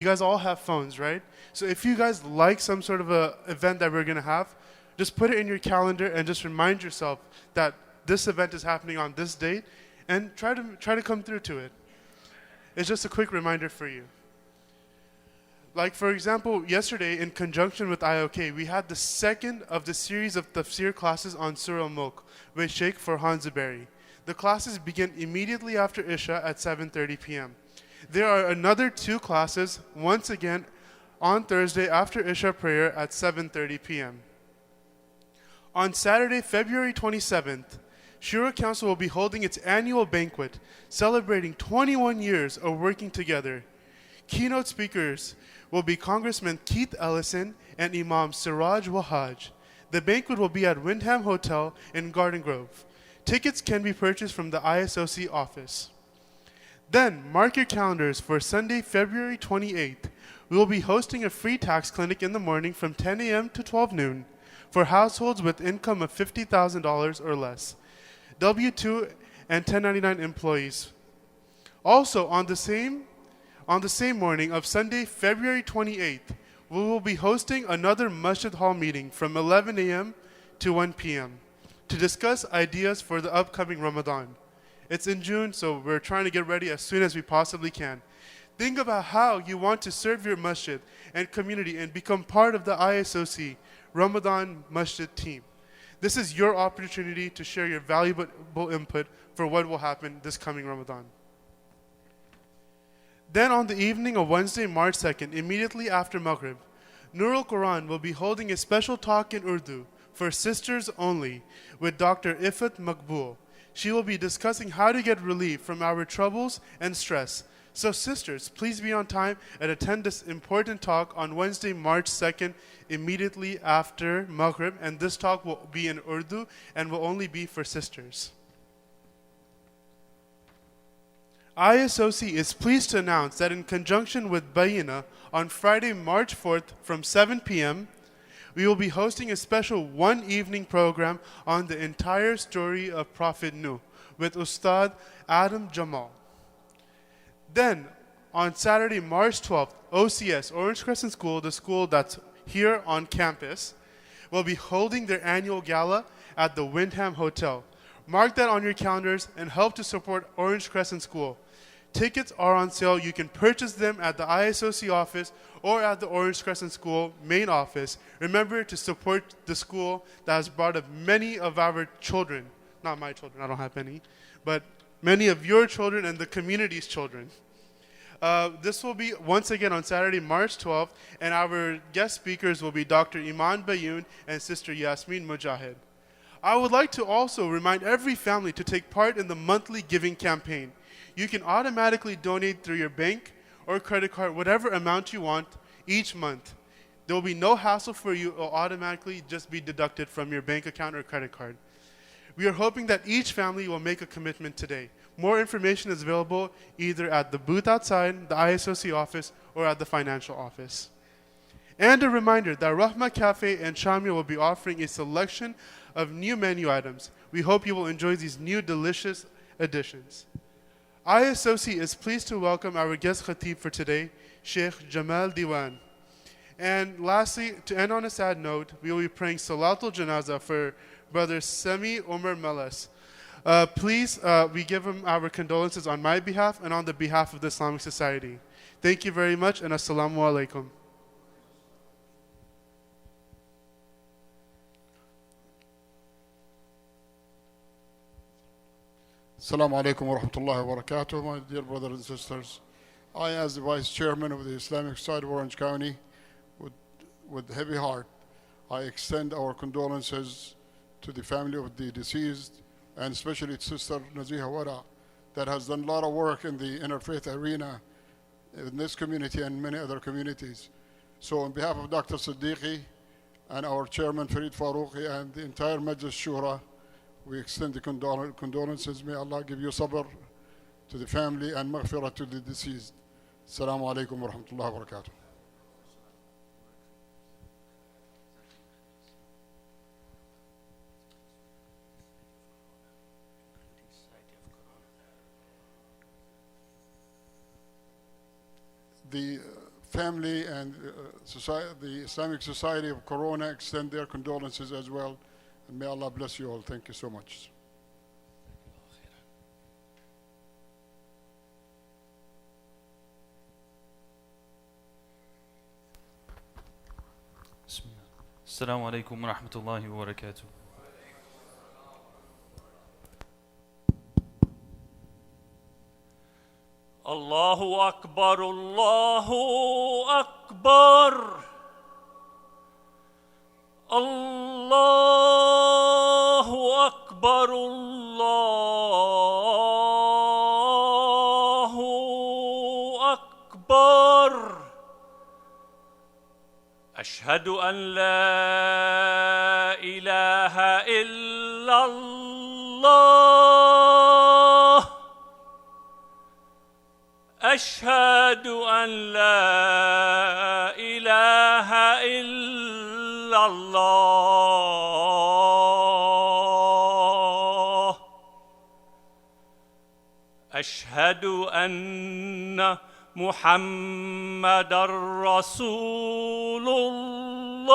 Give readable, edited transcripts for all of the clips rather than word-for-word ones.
You guys all have phones, right? So if you guys like some sort of a event that we're going to have, just put it in your calendar and just remind yourself that this event is happening on this date and try to come through to it. It's just a quick reminder for you. Like, for example, yesterday, in conjunction with IOK, we had the second of the series of tafsir classes on Surah Al-Mulk with Sheikh Farhan Zuberi. The classes begin immediately after Isha at 7:30 p.m. There are another 2 classes, once again, on Thursday after Isha prayer at 7:30 p.m. On Saturday, February 27th, Shura Council will be holding its annual banquet, celebrating 21 years of working together. Keynote speakers will be Congressman Keith Ellison and Imam Siraj Wahaj. The banquet will be at Wyndham Hotel in Garden Grove. Tickets can be purchased from the ISOC office. Then, mark your calendars for Sunday, February 28th. We will be hosting a free tax clinic in the morning from 10 a.m. to 12 noon for households with income of $50,000 or less, W-2 and 1099 employees. Also, on the same morning of Sunday, February 28th, we will be hosting another Masjid Hall meeting from 11 a.m. to 1 p.m. to discuss ideas for the upcoming Ramadan. It's in June, so we're trying to get ready as soon as we possibly can. Think about how you want to serve your masjid and community and become part of the ISOC Ramadan Masjid team. This is your opportunity to share your valuable input for what will happen this coming Ramadan. Then on the evening of Wednesday, March 2nd, immediately after Maghrib, Nur al-Quran will be holding a special talk in Urdu for sisters only with Dr. Ifat Makbul. She will be discussing how to get relief from our troubles and stress. So sisters, please be on time and attend this important talk on Wednesday, March 2nd, immediately after Maghrib. And this talk will be in Urdu and will only be for sisters. ISOC is pleased to announce that in conjunction with Bayina, on Friday, March 4th from 7 p.m., we will be hosting a special one-evening program on the entire story of Prophet Nuh with Ustad Adam Jamal. Then, on Saturday, March 12th, OCS, Orange Crescent School, the school that's here on campus, will be holding their annual gala at the Wyndham Hotel. Mark that on your calendars and help to support Orange Crescent School. Tickets are on sale. You can purchase them at the ISOC office or at the Orange Crescent School main office. Remember to support the school that has brought up many of our children. Not my children, I don't have any. But many of your children and the community's children. This will be once again on Saturday, March 12th. And our guest speakers will be Dr. Iman Bayoun and Sister Yasmin Mujahid. I would like to also remind every family to take part in the monthly giving campaign. You can automatically donate through your bank or credit card, whatever amount you want each month. There will be no hassle for you. It will automatically just be deducted from your bank account or credit card. We are hoping that each family will make a commitment today. More information is available either at the booth outside, the ISOC office, or at the financial office. And a reminder that Rahma Cafe and Shamia will be offering a selection of new menu items. We hope you will enjoy these new delicious additions. ISOC is pleased to welcome our guest khatib for today, Shaykh Jamaal Diwan. And lastly, to end on a sad note, we will be praying Salatul Janazah for Brother Semi Umar Meles. Please, we give him our condolences on my behalf and on the behalf of the Islamic Society. Thank you very much, and Assalamu alaikum. Assalamu alaikum wa rahmatullahi wa barakatuh, my dear brothers and sisters. I, as the Vice Chairman of the Islamic Society of Orange County, with heavy heart, I extend our condolences to the family of the deceased, and especially to Sister Naziha Wara, that has done a lot of work in the interfaith arena in this community and many other communities. So on behalf of Dr. Siddiqui and our Chairman Farid Farouqi and the entire Majlis Shura, we extend the condolences. May Allah give you sabr to the family and maghfirah to the deceased. Assalamu alaikum wa rahmatullahi wa barakatuh. The family and the Islamic Society of Corona extend their condolences as well. And may Allah bless you all. Thank you so much. Assalamu alaikum wa rahmatullahi wa barakatuh. Allahu Akbar, Allahu Akbar. Allahu Akbar, Allahu Akbar. أشهد أن لا إله إلا الله. أشهد أن لا إله إلا الله. أشهد أن محمدًا رسول الله.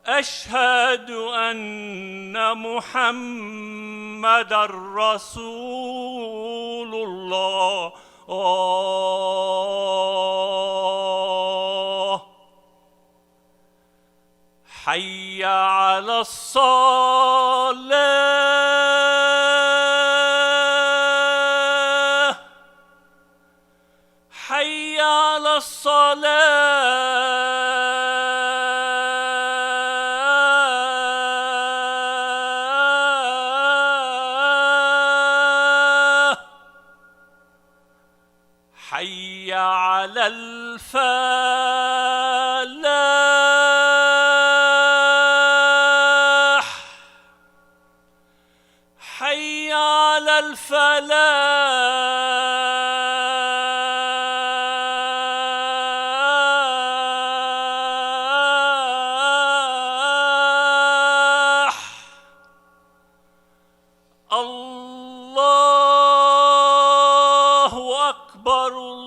أشهد أن محمدًا رسول الله. حي على الصلاة. حي على الصلاة. حي على الفلاح. حي على الفلاح. الله أكبر، الله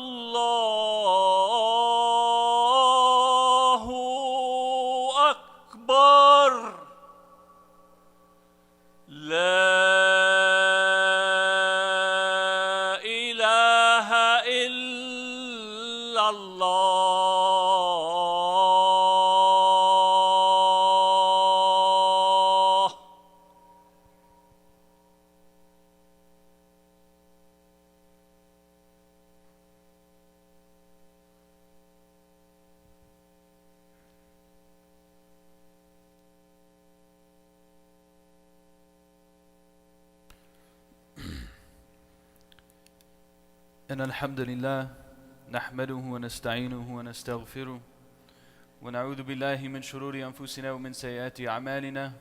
أكبر. لا إله إلا الله. إن الحمد لله نحمده ونستعينه ونستغفره ونعوذ بالله من شرور أنفسنا ومن سيئات أعمالنا.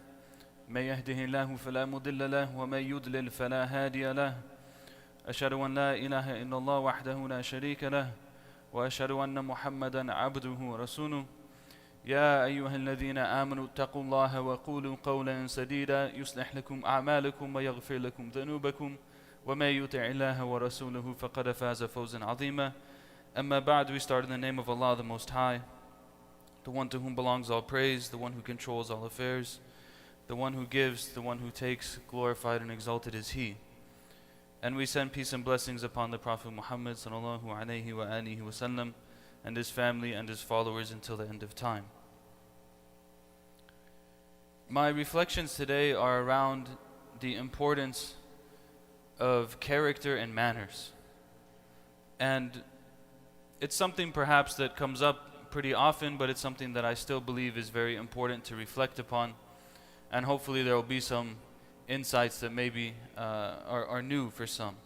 من يهده الله فلا مضل له ومن يضلل فلا هادي له. أشهد أن لا إله إلا الله وحده لا شريك له وأشهد أن محمدا عبده ورسوله. يا أيها الذين آمنوا اتقوا الله وقولوا قولا سديدا يصلح لكم أعمالكم ويغفر لكم ذنوبكم وَمَن يُطِعِ اللَّهَ وَرَسُولَهُ فَقَدْ فَازَ فَوْزًا عَظِيمًا. Amma ba'd, we start in the name of Allah the Most High, the one to whom belongs all praise, the one who controls all affairs, the one who gives, the one who takes, glorified and exalted is He. And we send peace and blessings upon the Prophet Muhammad sallallahu alayhi wa alihi wa sallam and his family and his followers until the end of time. My reflections today are around the importance of character and manners. And it's something perhaps that comes up pretty often, but it's something that I still believe is very important to reflect upon. And hopefully there will be some insights that maybe are new for some.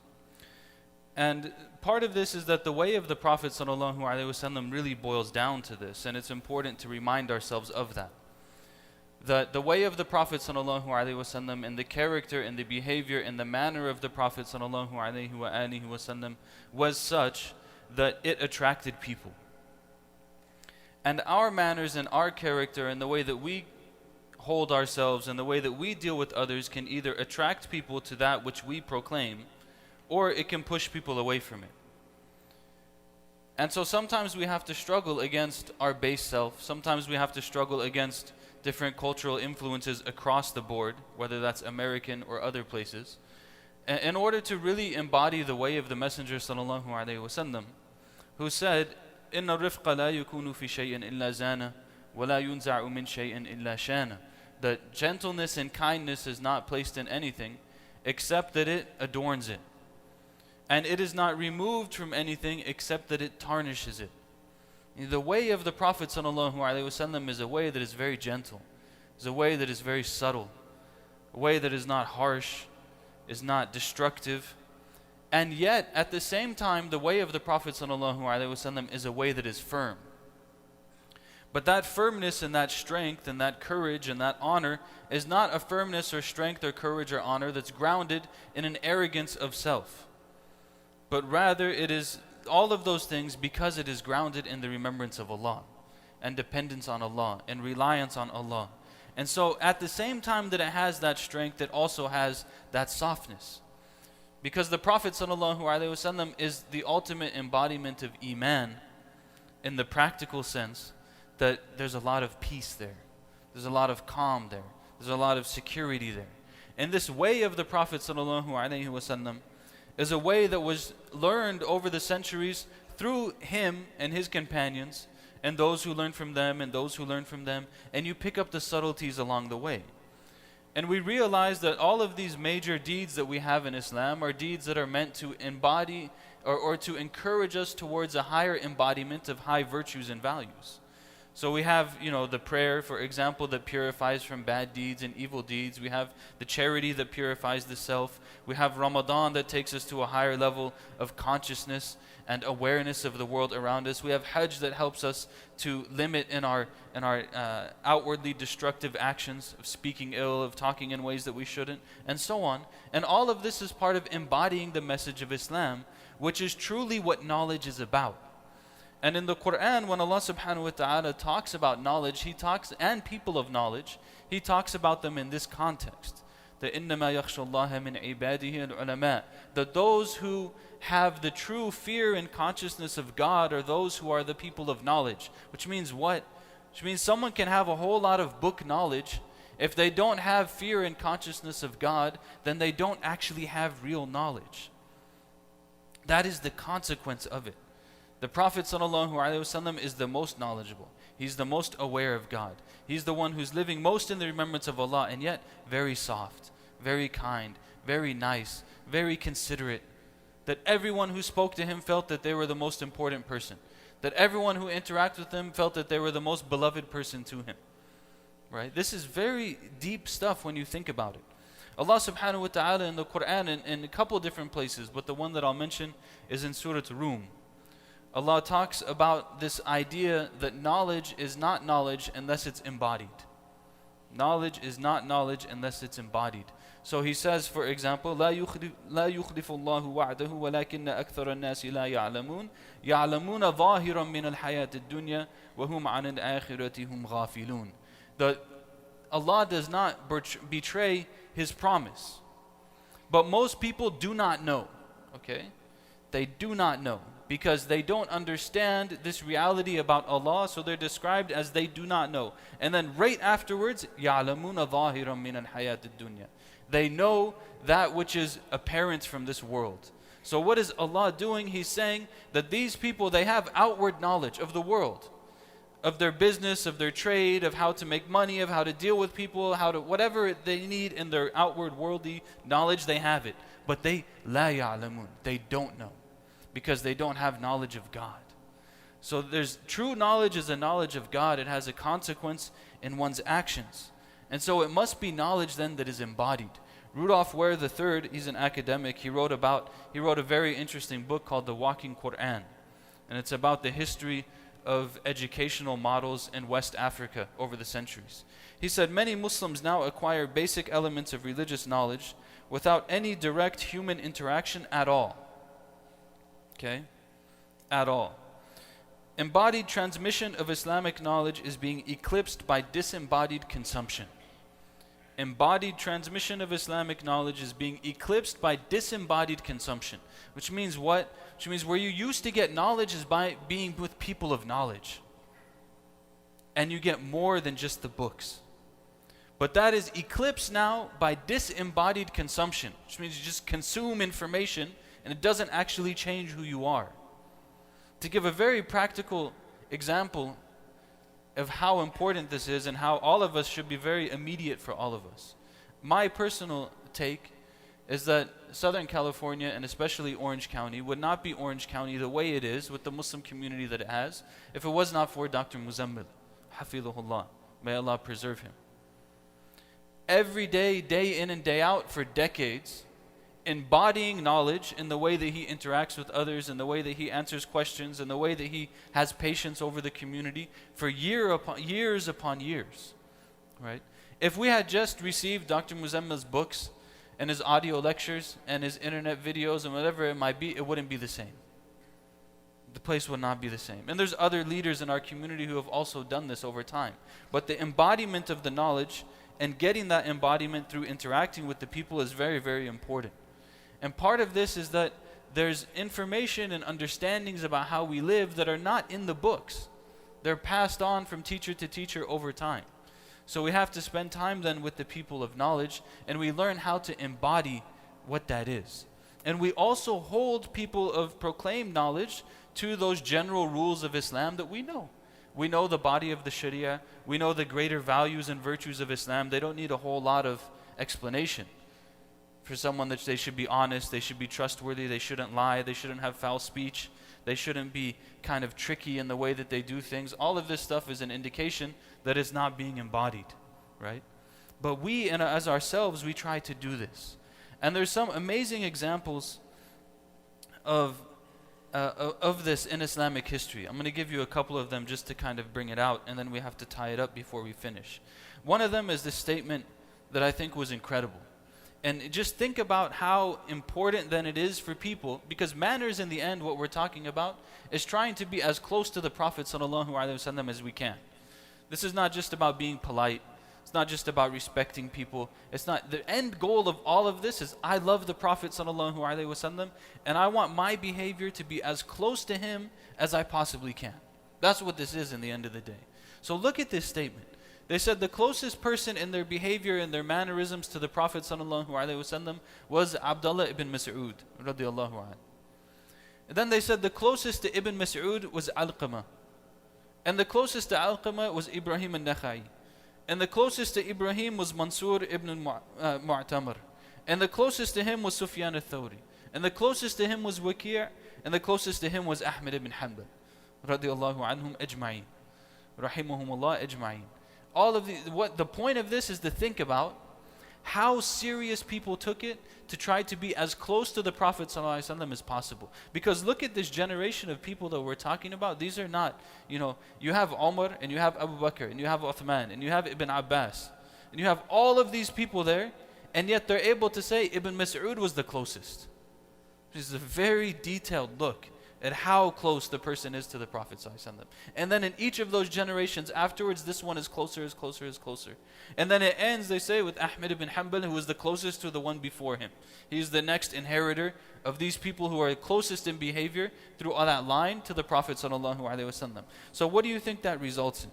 And part of this is that the way of the Prophet ﷺ really boils down to this, and it's important to remind ourselves of that. That the way of the Prophet ﷺ and the character and the behavior and the manner of the Prophet ﷺ was such that it attracted people. And our manners and our character and the way that we hold ourselves and the way that we deal with others can either attract people to that which we proclaim, or it can push people away from it. And so sometimes we have to struggle against our base self. Sometimes we have to struggle against different cultural influences across the board, whether that's American or other places, in order to really embody the way of the Messenger sallallahu alaihi wasallam, who said, إِنَّ الرِّفْقَ لَا يَكُونُ فِي شَيْءٍ إِلَّا زَانَ وَلَا يُنْزَعُ مِنْ شَيْءٍ إِلَّا شَانَ. That gentleness and kindness is not placed in anything except that it adorns it. And it is not removed from anything except that it tarnishes it. The way of the Prophet ﷺ is a way that is very gentle, is a way that is very subtle, a way that is not harsh, is not destructive. And yet, at the same time, the way of the Prophet ﷺ is a way that is firm. But that firmness and that strength and that courage and that honor is not a firmness or strength or courage or honor that's grounded in an arrogance of self. But rather it is all of those things because it is grounded in the remembrance of Allah and dependence on Allah and reliance on Allah. And so at the same time that it has that strength, it also has that softness. Because the Prophet ﷺ is the ultimate embodiment of Iman in the practical sense, that there's a lot of peace there. There's a lot of calm there. There's a lot of security there. And this way of the Prophet ﷺ is a way that was learned over the centuries through him and his companions and those who learned from them and those who learned from them. And you pick up the subtleties along the way. And we realize that all of these major deeds that we have in Islam are deeds that are meant to embody or to encourage us towards a higher embodiment of high virtues and values. So we have, the prayer, for example, that purifies from bad deeds and evil deeds. We have the charity that purifies the self. We have Ramadan that takes us to a higher level of consciousness and awareness of the world around us. We have Hajj that helps us to limit in our outwardly destructive actions of speaking ill, of talking in ways that we shouldn't, and so on. And all of this is part of embodying the message of Islam, which is truly what knowledge is about. And in the Quran, when Allah subhanahu wa ta'ala talks about knowledge, He talks, and people of knowledge, He talks about them in this context. That إِنَّمَا يَخْشَى اللَّهَ مِنْ عِبَادِهِ الْعُلَمَاء. That those who have the true fear and consciousness of God are those who are the people of knowledge. Which means what? Which means someone can have a whole lot of book knowledge. If they don't have fear and consciousness of God, then they don't actually have real knowledge. That is the consequence of it. The Prophet ﷺ is the most knowledgeable. He's the most aware of God. He's the one who's living most in the remembrance of Allah, and yet very soft, very kind, very nice, very considerate. That everyone who spoke to him felt that they were the most important person. That everyone who interacted with him felt that they were the most beloved person to him. Right? This is very deep stuff when you think about it. Allah subhanahu wa ta'ala in the Quran in a couple different places, but the one that I'll mention is in Surah Rum. Allah talks about this idea that knowledge is not knowledge unless it's embodied. Knowledge is not knowledge unless it's embodied. So He says, for example, لا يخلف الله وعده ولكن أكثر الناس لا يعلمون يعلمون ظاهرا من الحياة الدنيا وهم عن الآخرة هم غافلون. That Allah does not betray His promise. But most people do not know. Okay? They do not know. Because they don't understand this reality about Allah, so they're described as they do not know. And then right afterwards, يَعْلَمُونَ ظَاهِرًا مِنَ الْحَيَاةِ الدُّنْيَا. They know that which is apparent from this world. So what is Allah doing? He's saying that these people, they have outward knowledge of the world, of their business, of their trade, of how to make money, of how to deal with people, how to, whatever they need in their outward worldly knowledge, they have it. But they لَا يَعْلَمُونَ. They don't know. Because they don't have knowledge of God. So there's true knowledge is a knowledge of God. It has a consequence in one's actions. And so it must be knowledge then that is embodied. Rudolf Ware III, he's an academic, he wrote a very interesting book called The Walking Quran. And it's about the history of educational models in West Africa over the centuries. He said, many Muslims now acquire basic elements of religious knowledge without any direct human interaction at all. Okay? At all. Embodied transmission of Islamic knowledge is being eclipsed by disembodied consumption. embodied transmission of Islamic knowledge is being eclipsed by disembodied consumption. Which means what? Which means where you used to get knowledge is by being with people of knowledge. And you get more than just the books. But that is eclipsed now by disembodied consumption, which means you just consume information and it doesn't actually change who you are. To give a very practical example of how important this is and how all of us should be very immediate for all of us. My personal take is that Southern California and especially Orange County would not be Orange County the way it is with the Muslim community that it has if it was not for Dr. Muzammil, Hafidhullah, may Allah preserve him. Every day, day in and day out for decades, embodying knowledge in the way that he interacts with others, in the way that he answers questions, in the way that he has patience over the community for years upon years, right? If we had just received Dr. Muzammil's books and his audio lectures and his internet videos and whatever it might be, it wouldn't be the same. The place would not be the same. And there's other leaders in our community who have also done this over time. But the embodiment of the knowledge and getting that embodiment through interacting with the people is very, very important. And part of this is that there's information and understandings about how we live that are not in the books. They're passed on from teacher to teacher over time. So we have to spend time then with the people of knowledge, and we learn how to embody what that is. And we also hold people of proclaimed knowledge to those general rules of Islam that we know. We know the body of the Sharia. We know the greater values and virtues of Islam. They don't need a whole lot of explanation. For someone that they should be honest, they should be trustworthy, they shouldn't lie, they shouldn't have foul speech, they shouldn't be kind of tricky in the way that they do things. All of this stuff is an indication that it's not being embodied, right? But we, as ourselves, we try to do this. And there's some amazing examples of this in Islamic history. I'm going to give you a couple of them just to kind of bring it out, and then we have to tie it up before we finish. One of them is this statement that I think was incredible. And just think about how important then it is for people, because manners in the end, what we're talking about, is trying to be as close to the Prophet ﷺ as we can. This is not just about being polite. It's not just about respecting people. It's not, the end goal of all of this is I love the Prophet ﷺ, and I want my behavior to be as close to him as I possibly can. That's what this is in the end of the day. So look at this statement. They said the closest person in their behavior and their mannerisms to the Prophet ﷺ was Abdullah ibn Mas'ud radiyallahu anhu. And then they said the closest to Ibn Mas'ud was Alqamah. And the closest to Alqamah was Ibrahim al-Nakhai. And the closest to Ibrahim was Mansur ibn Mu'tamar. And the closest to him was Sufyan al-Thawri. And the closest to him was Waki'. And the closest to him was Ahmad ibn Hanbal radiyallahu anhum ajma'in. Rahimahumullah ajma'in. All of the point of this is to think about how serious people took it to try to be as close to the Prophet ﷺ as possible. Because look at this generation of people that we're talking about. These are not, you have Umar and you have Abu Bakr and you have Uthman and you have Ibn Abbas. And you have all of these people there, and yet they're able to say Ibn Mas'ud was the closest. This is a very detailed look at how close the person is to the Prophet ﷺ. And then in each of those generations afterwards, this one is closer, is closer, is closer. And then it ends, they say, with Ahmad ibn Hanbal, who was the closest to the one before him. He's the next inheritor of these people who are closest in behavior through all that line to the Prophet ﷺ. So what do you think that results in?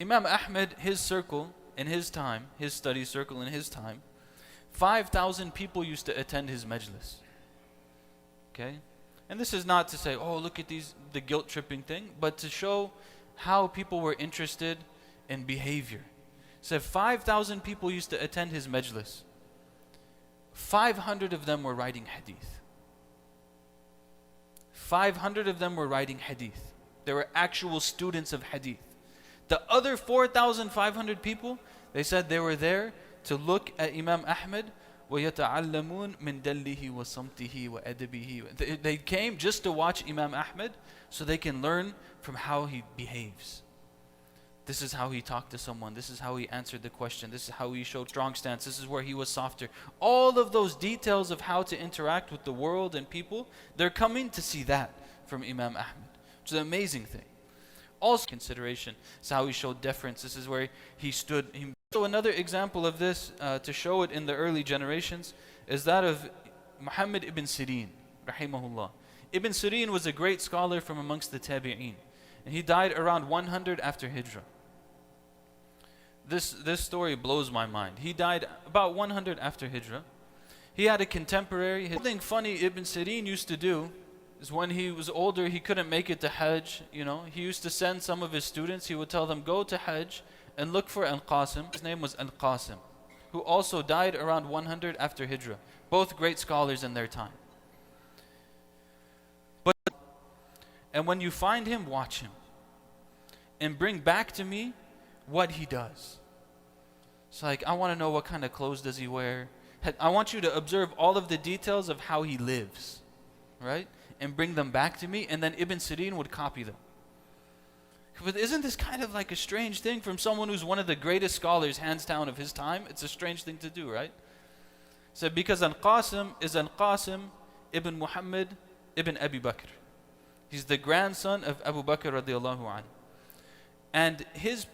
Imam Ahmad, his circle in his time, his study circle in his time, 5,000 people used to attend his majlis. Okay? And this is not to say, oh, look at the guilt tripping thing, but to show how people were interested in behavior. So 5,000 people used to attend his majlis. 500 of them were writing hadith. 500 of them were writing hadith. They were actual students of hadith. The other 4,500 people, they said they were there to look at Imam Ahmad. وَيَتَعَلَّمُونَ مِنْ دَلِّهِ وَصَمْتِهِ وَأَدَبِهِ. They came just to watch Imam Ahmad so they can learn from how he behaves. This is how he talked to someone. This is how he answered the question. This is how he showed strong stance. This is where he was softer. All of those details of how to interact with the world and people, they're coming to see that from Imam Ahmad. Which is an amazing thing. Also consideration is how he showed deference. This is where he stood So another example of this, to show it in the early generations, is that of Muhammad ibn Sirin, rahimahullah. Ibn Sirin was a great scholar from amongst the Tabi'een, and he died around 100 after Hijrah. This story blows my mind. He died about 100 after Hijrah. He had a contemporary. Something funny Ibn Sirin used to do is when he was older, he couldn't make it to Hajj. He used to send some of his students. He would tell them, go to Hajj and look for Al-Qasim. His name was Al-Qasim, who also died around 100 after Hijrah. Both great scholars in their time. And when you find him, watch him. And bring back to me what he does. It's like, I want to know what kind of clothes does he wear. I want you to observe all of the details of how he lives. Right? And bring them back to me. And then Ibn Sirin would copy them. But isn't this kind of like a strange thing from someone who's one of the greatest scholars, hands down, of his time? It's a strange thing to do, right? So because Al-Qasim is Al-Qasim ibn Muhammad ibn Abi Bakr. He's the grandson of Abu Bakr radiallahu anhu. And his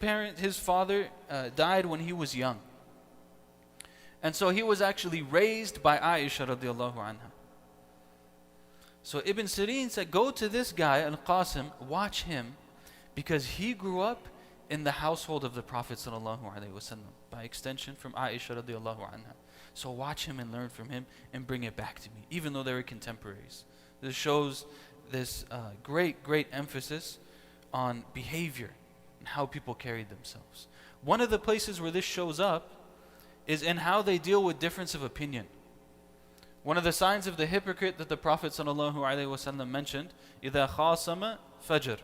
father died when he was young. And so he was actually raised by Aisha radiallahu anha. So Ibn Sirin said, go to this guy, Al-Qasim, watch him, because he grew up in the household of the Prophet sallallahu alaihi wasallam, by extension from Aisha radiallahu anha. So watch him and learn from him and bring it back to me, even though they were contemporaries. This shows this great emphasis on behavior and how people carried themselves. One of the places where this shows up is in how they deal with difference of opinion. One of the signs of the hypocrite that the Prophet ﷺ mentioned, إِذَا خَاصَمَ فَجَرَ.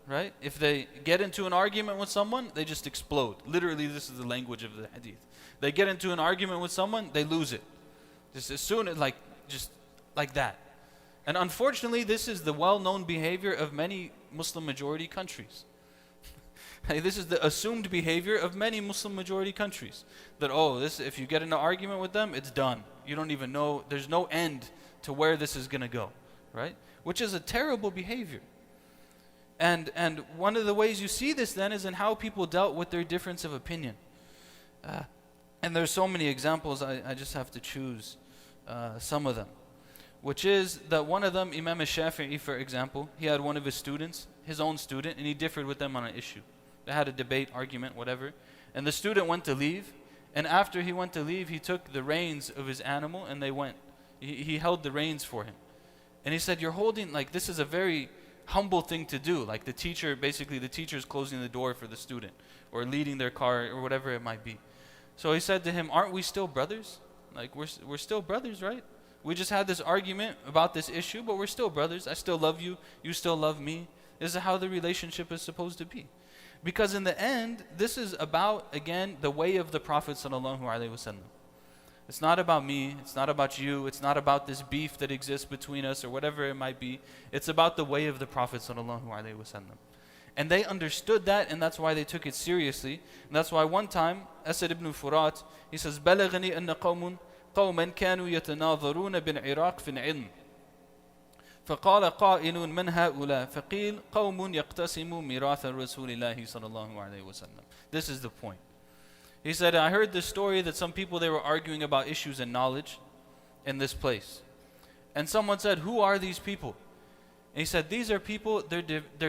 Right? If they get into an argument with someone, they just explode. Literally, this is the language of the hadith. They get into an argument with someone, they lose it. Just as soon as, just like that. And unfortunately, this is the well-known behavior of many Muslim majority countries. This is the assumed behavior of many Muslim majority countries. That, if you get in an argument with them, it's done. You don't even know, there's no end to where this is going to go. Right? Which is a terrible behavior. And one of the ways you see this then is in how people dealt with their difference of opinion. And there's so many examples, I just have to choose some of them. Which is that one of them, Imam al-Shafi'i, for example, he had one of his students, his own student, and he differed with them on an issue. They had a debate, argument, whatever. And the student went to leave, and after he went to leave, he took the reins of his animal and they went. He held the reins for him. And he said, you're holding, this is a very humble thing to do. Like the teacher is closing the door for the student or leading their car or whatever it might be. So he said to him, aren't we still brothers? We're still brothers, right? We just had this argument about this issue, but we're still brothers. I still love you. You still love me. This is how the relationship is supposed to be. Because in the end, this is about, again, the way of the Prophet ﷺ. It's not about me. It's not about you. It's not about this beef that exists between us or whatever it might be. It's about the way of the Prophet ﷺ. And they understood that, and that's why they took it seriously. And that's why one time, Asad ibn Furat, he says, بَلَغَنِي أَنَّ قوما كانوا يتناظرون بالعراق في العلم فقال قائل من هؤلاء فقيل قوم يقتسموا ميراث رسول الله صلى الله عليه وسلم. This is the point. He said, I heard this story that some people, they were arguing about issues and knowledge in this place. And someone said, who are these people? And he said, these are people, they're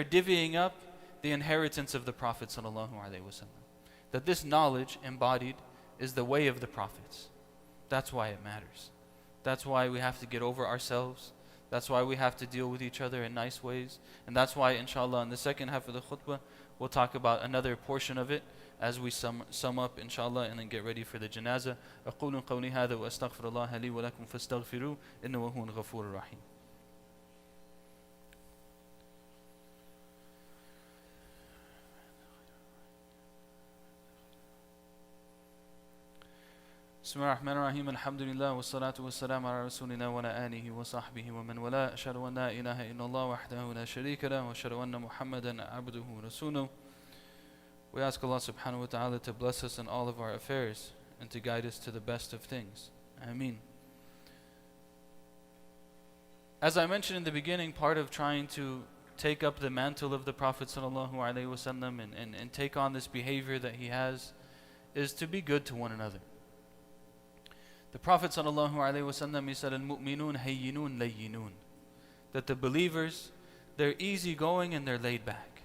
divvying up the inheritance of the Prophet sallallahu alaihi wasallam. That this knowledge embodied is the way of the prophets. That's why it matters. That's why we have to get over ourselves. That's why we have to deal with each other in nice ways. And that's why, inshallah, in the second half of the khutbah, we'll talk about another portion of it as we sum up, inshallah, and then get ready for the janazah. أقول قولي هذا وأستغفر الله لي ولكم فاستغفروه إنه هو الغفور الرحيم. بسم الله الرحمن الرحيم الحمد لله والصلاة والسلام على رسولنا وعلى آله وصحبه ومن والاه أشهد أن لا إله إلا الله وحده لا شريك له وأشهد أن محمدا عبده ورسوله. We ask Allah subhanahu wa ta'ala to bless us in all of our affairs and to guide us to the best of things. Ameen. As I mentioned in the beginning, part of trying to take up the mantle of the Prophet sallallahu alaihi wasallam and take on this behavior that he has is to be good to one another. The Prophet ﷺ, he said, Al-mu'minun hayyinun layyinun, that the believers, they're easygoing and they're laid back.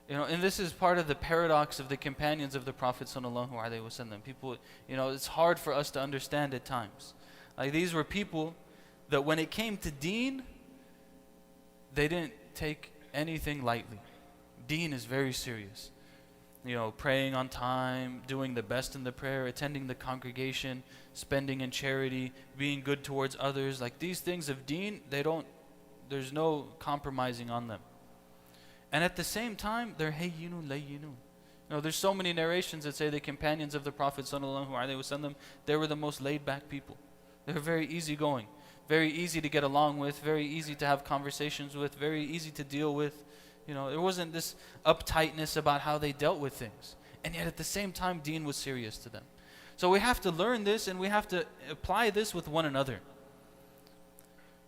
And this is part of the paradox of the companions of the Prophet ﷺ. People, it's hard for us to understand at times. Like, these were people that when it came to deen, they didn't take anything lightly. Deen is very serious. Praying on time, doing the best in the prayer, attending the congregation, spending in charity, being good towards others. Like, these things of deen, there's no compromising on them. And at the same time, they're hayyinun layyinun. There's so many narrations that say the companions of the Prophet ﷺ, they were the most laid back people. They were very easygoing, very easy to get along with, very easy to have conversations with, very easy to deal with. There wasn't this uptightness about how they dealt with things. And yet at the same time, deen was serious to them. So we have to learn this and we have to apply this with one another.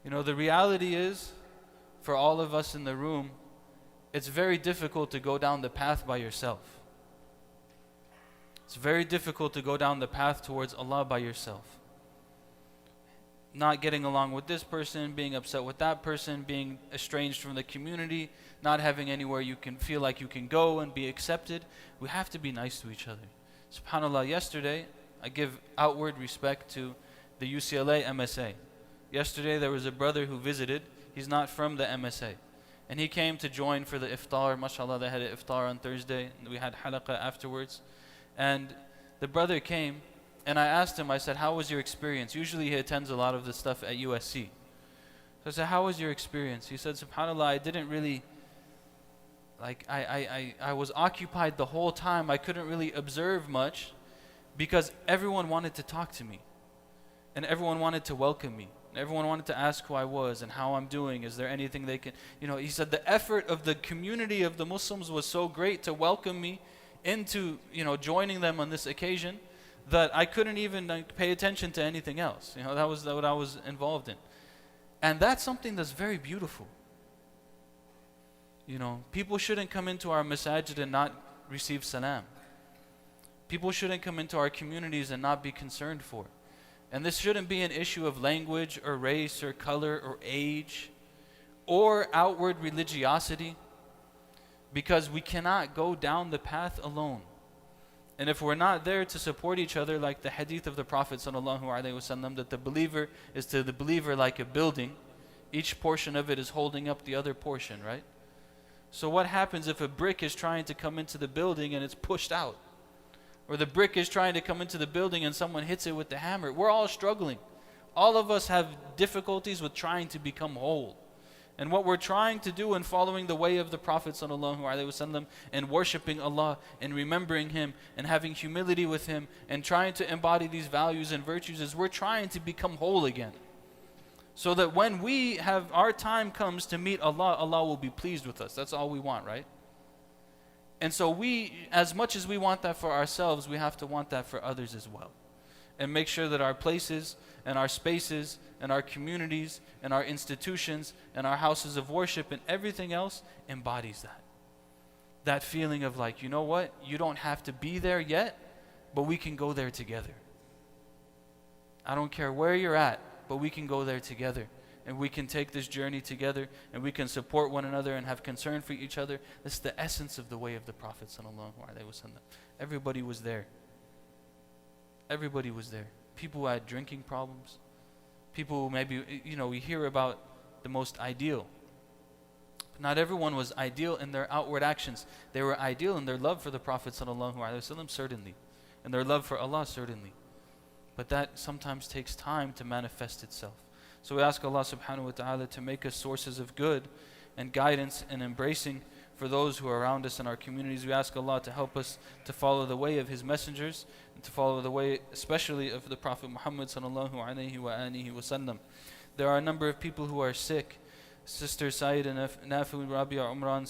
The reality is, for all of us in the room, it's very difficult to go down the path by yourself. It's very difficult to go down the path towards Allah by yourself. Not getting along with this person, being upset with that person, being estranged from the community, not having anywhere you can feel like you can go and be accepted. We have to be nice to each other. SubhanAllah, yesterday, I give outward respect to the UCLA MSA. Yesterday there was a brother who visited. He's not from the MSA. And he came to join for the iftar. MashaAllah, they had an iftar on Thursday. And we had halaqah afterwards. And the brother came, and I asked him, I said, how was your experience? Usually he attends a lot of the stuff at USC. So I said, how was your experience? He said, SubhanAllah, I didn't really, I was occupied the whole time. I couldn't really observe much because everyone wanted to talk to me. And everyone wanted to welcome me. And everyone wanted to ask who I was and how I'm doing. Is there anything they can, he said the effort of the community of the Muslims was so great to welcome me into, joining them on this occasion, that I couldn't even pay attention to anything else. That was what I was involved in. And that's something that's very beautiful. People shouldn't come into our masajid and not receive salam. People shouldn't come into our communities and not be concerned for it. And this shouldn't be an issue of language or race or color or age or outward religiosity, because we cannot go down the path alone. And if we're not there to support each other, like the hadith of the Prophet ﷺ, that the believer is to the believer like a building, each portion of it is holding up the other portion, right? So what happens if a brick is trying to come into the building and it's pushed out? Or the brick is trying to come into the building and someone hits it with the hammer? We're all struggling. All of us have difficulties with trying to become whole. And what we're trying to do in following the way of the Prophet ﷺ and worshiping Allah and remembering Him and having humility with Him and trying to embody these values and virtues is we're trying to become whole again. So that when we have our time comes to meet Allah, Allah will be pleased with us. That's all we want, right? And so we, as much as we want that for ourselves, we have to want that for others as well. And make sure that our places and our spaces and our communities and our institutions and our houses of worship and everything else embodies that. That feeling of like, you know what? You don't have to be there yet, but we can go there together. I don't care where you're at, but we can go there together. And we can take this journey together, and we can support one another and have concern for each other. This is the essence of the way of the Prophet ﷺ. Everybody was there. Everybody was there. People who had drinking problems. People who maybe, we hear about the most ideal. Not everyone was ideal in their outward actions. They were ideal in their love for the Prophet ﷺ, certainly. And their love for Allah, certainly. But that sometimes takes time to manifest itself. So we ask Allah subhanahu wa ta'ala to make us sources of good and guidance and embracing for those who are around us in our communities. We ask Allah to help us to follow the way of His messengers and to follow the way especially of the Prophet Muhammad sallallahu alayhi wa alihi wa sallam. There are a number of people who are sick. Sister Saida Nafu, Rabia Umran,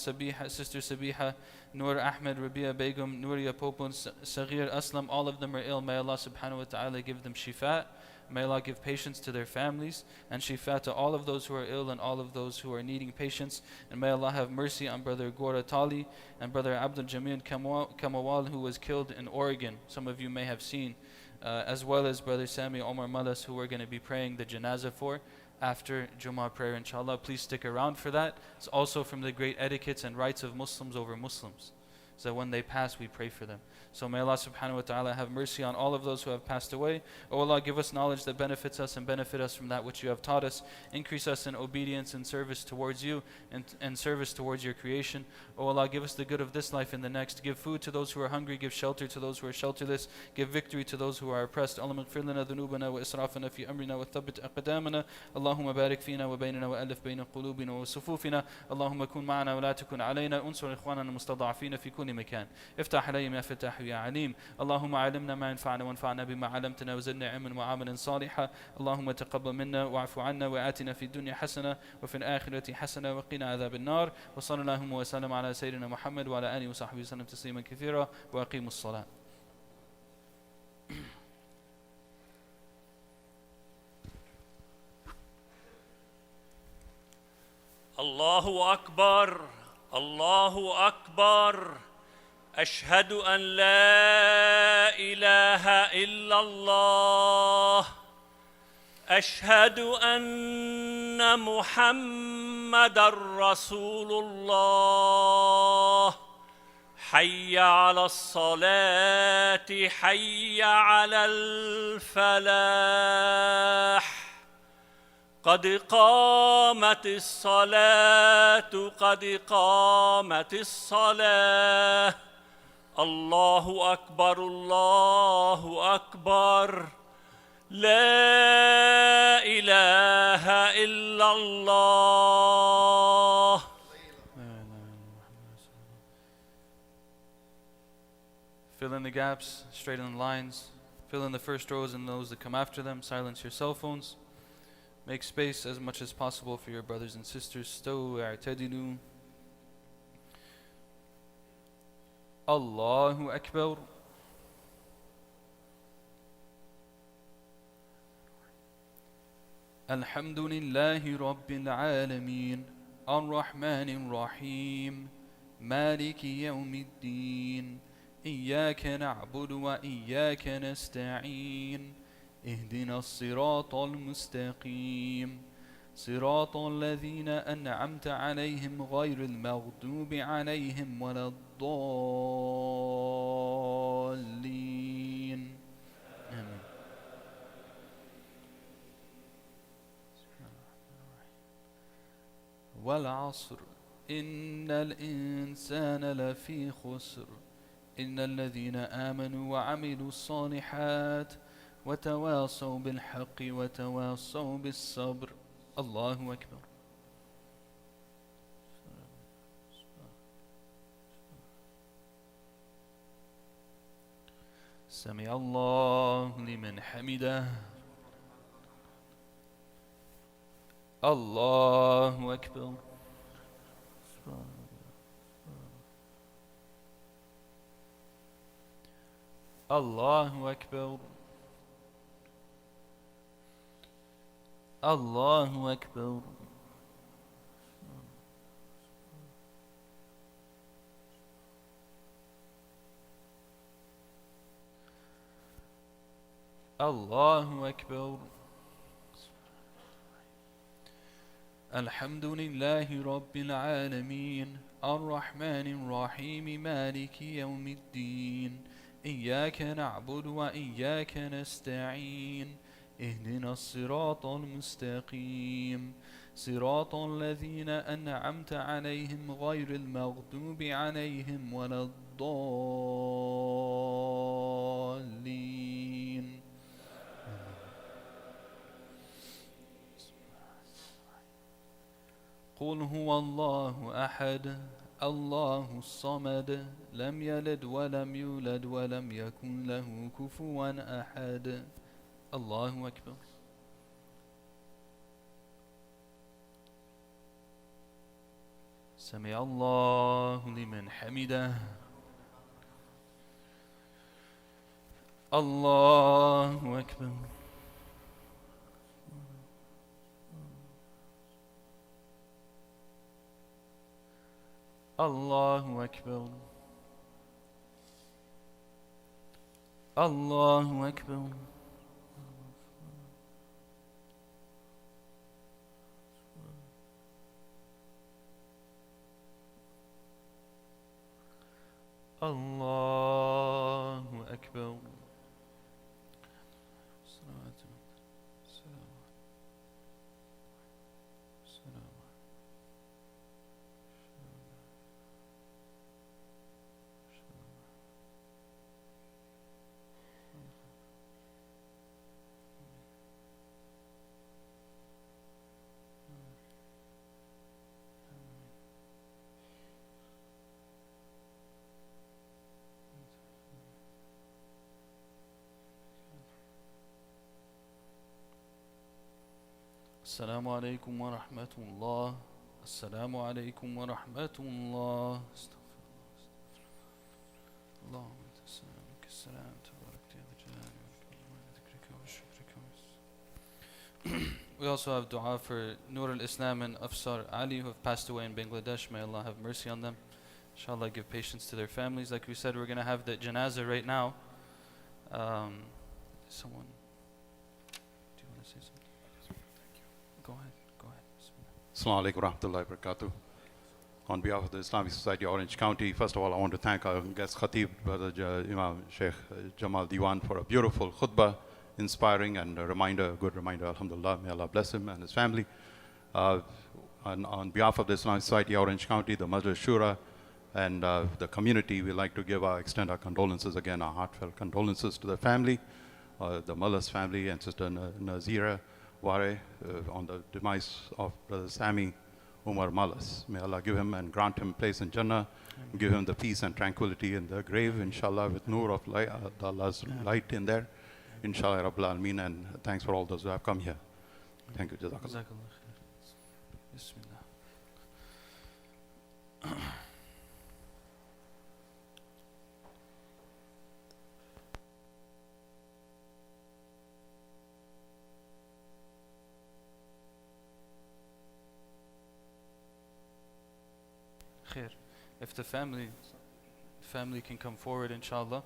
Sister Sabiha, Nur Ahmed, Rabia Begum, Nuria Popon, Saghir Aslam, all of them are ill. May Allah subhanahu wa ta'ala give them shifa. May Allah give patience to their families and shifa to all of those who are ill and all of those who are needing patience. And may Allah have mercy on Brother Gora Tali and Brother Abdul Jamil Kamawal, who was killed in Oregon. Some of you may have seen. As well as Brother Sami Omar Malas, who we're going to be praying the janazah for after Jummah prayer, inshallah. Please stick around for that. It's also from the great etiquettes and rights of Muslims over Muslims. So when they pass, we pray for them. So may Allah subhanahu wa ta'ala have mercy on all of those who have passed away. O Allah, give us knowledge that benefits us and benefit us from that which you have taught us. Increase us in obedience and service towards you and service towards your creation. O Allah, give us the good of this life and the next. Give food to those who are hungry. Give shelter to those who are shelterless. Give victory to those who are oppressed. اللهم اغفر لنا ذنوبنا وإسرافنا في أمرنا وثبت أقدامنا. اللهم بارك فينا وبيننا وألف بين قلوبنا وصفوفنا. اللهم كن معنا ولا تكن علينا. انصر إخواننا المستضعفين في كل مكان. افتح عليهم يا فتاح يا عليم. اللهم علمنا ما ينفعنا وانفعنا بما علمتنا وزدنا علما وعملا صالحا. اللهم تقبل منا واعف عنا وآتنا في الدنيا حسنة وفي الآخرة حسنة وقنا عذاب النار. وصلى اللهم وسلم على سيدنا محمد وعلى آله وصحبه وسلم تسليما كثيرا وأقيموا الصلاة. الله أكبر الله أكبر أشهد أن لا إله إلا الله أشهد أن محمدًا رسول الله حي على الصلاة حي على الفلاح قد قامت الصلاة قد قامت الصلاة الله أكبر الله أكبر لا إله إلا الله. Fill in the gaps, straighten the lines, fill in the first rows and those that come after them, silence your cell phones. Make space as much as possible for your brothers and sisters. Staw i'tadilu. Allahu Akbar. Alhamdulillahi Rabbil Alameen. Ar-Rahmanir Rahim. Maliki Yawmiddin. Iyyaka na'budu wa iyyaka nasta'in. اهدنا الصراط المستقيم صراط الذين أنعمت عليهم غير المغضوب عليهم ولا الضالين آمين. والعصر إن الإنسان لفي خسر إن الذين آمنوا وعملوا الصالحات وتواصوا بالحق وتواصوا بالصبر. الله أكبر. سمع الله لمن حمده. الله أكبر. الله أكبر. الله أكبر. الله أكبر. الحمد لله رب العالمين الرحمن الرحيم مالك يوم الدين إياك نعبد وإياك نستعين اهدنا الصراط المستقيم صراط الذين أنعمت عليهم غير المغضوب عليهم ولا الضالين. قل هو الله أحد الله الصمد لم يلد ولم يولد ولم يكن له كفوا أحد. الله أكبر. سمع الله لمن حمده. الله أكبر. Allahu Akbar. Allahu Akbar. Allahu Akbar. السلام عليكم ورحمة الله. السلام عليكم ورحمة الله. استغفر الله. اللهم أنت السلام منك السلام تبارك يا ذا الجلال والإكرام ذكرك وشكرك. We also have dua for Nur al-Islam and Afsar Ali who have passed away in Bangladesh. May Allah have mercy on them. Inshallah give patience to their families. Like we said, we're going to have the janazah right now. Someone, do you want to say something? Go ahead. Assalamu alaikum warahmatullahi wabarakatuh. On behalf of the Islamic Society Orange County, first of all, I want to thank our guest Khatib, Brother Imam Shaykh Jamaal Diwan, for a beautiful khutbah, inspiring and a good reminder, alhamdulillah. May Allah bless him and his family. On behalf of the Islamic Society Orange County, the Majlis Shura, and the community, we'd like to extend our condolences again, our heartfelt condolences to the family, the Mullas family and Sister Nazira Ware on the demise of Brother Sami Umar Malas. May Allah give him and grant him place in Jannah, and give him the peace and tranquility in the grave, inshallah, with nur of light, Allah's light in there, inshallah, Rabbil Alameen, and thanks for all those who have come here. Thank you, Jazakallah. Jazakallah khair. Bismillah. Khair. If the family can come forward, inshallah.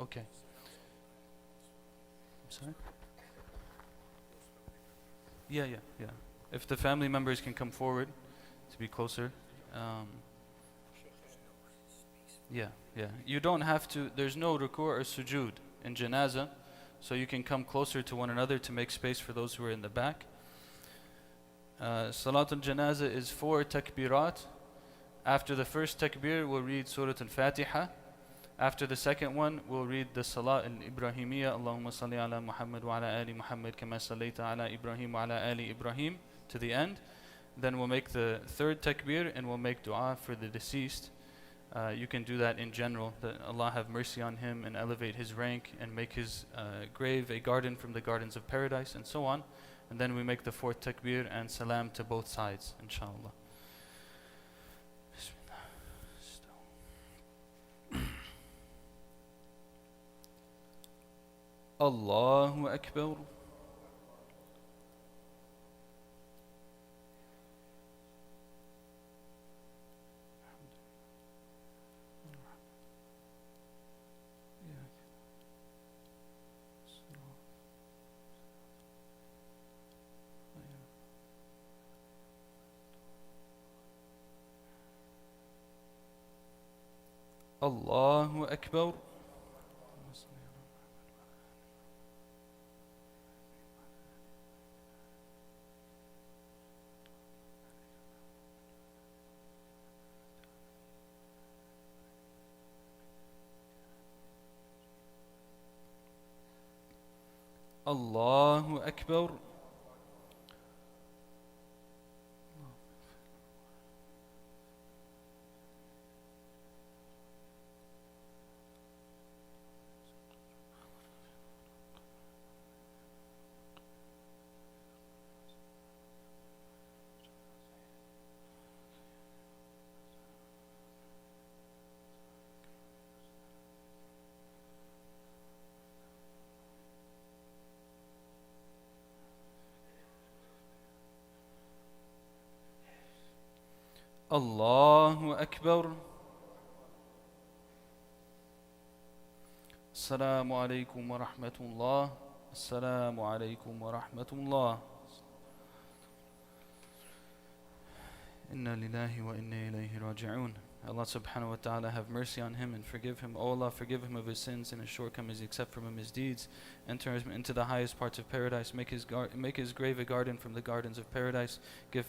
Okay. I'm sorry? Yeah. If the family members can come forward to be closer. Yeah. You don't have to, there's no ruku' or sujood in janazah, so you can come closer to one another to make space for those who are in the back. Salat al-janazah is 4 takbirat. After the first takbir, we'll read Surah al-Fatiha. After the second one, we'll read the Salat al-Ibrahimiyya, Allahumma salli ala Muhammad wa ala ali Muhammad kama sallaita ala Ibrahim wa ala ali Ibrahim, to the end. Then we'll make the third takbir and we'll make dua for the deceased. You can do that in general, that Allah have mercy on him and elevate his rank and make his grave a garden from the gardens of paradise, and so on. And then we make the fourth takbir and salam to both sides, inshallah. Allahu Akbar. Allahu Akbar. Allahu Akbar. Allahu Akbar. Assalamu alaikum wa rahmatullah. Assalamu alaikum wa rahmatullah. Inna lillahi wa inna ilayhi raji'un. Allah subhanahu wa ta'ala have mercy on him and forgive him. O Allah, forgive him of his sins and his shortcomings, accept from him his deeds. Enter him into the highest parts of paradise. Make his grave a garden from the gardens of paradise. Give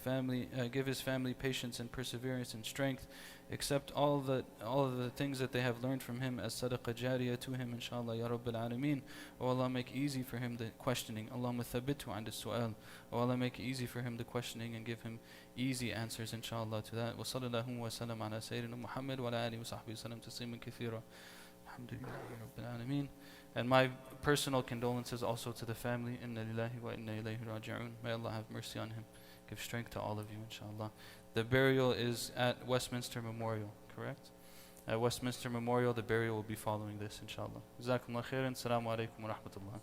his family patience and perseverance and strength. Accept all of the things that they have learned from him as sadaqah jariyah to him, inshallah, ya Rabbil Alameen. O Allah, make easy for him the questioning. Allahumma thabithu 'inda as-su'al. O Allah, make easy for him the questioning and give him easy answers, inshallah, to that. Wa sallallahu wa sallam ala Sayyidina Muhammad wa ala alihi wa sahbihi wa sallam tasliman kathira. Alhamdulillahi Rabbil Alameen. And my personal condolences also to the family. Inna lillahi wa inna ilayhi raji'un. May Allah have mercy on him. Give strength to all of you, inshallah. The burial is at Westminster Memorial, correct? At Westminster Memorial, the burial will be following this, inshallah. Jazakumullah khairan. Assalamu alaikum wa rahmatullah.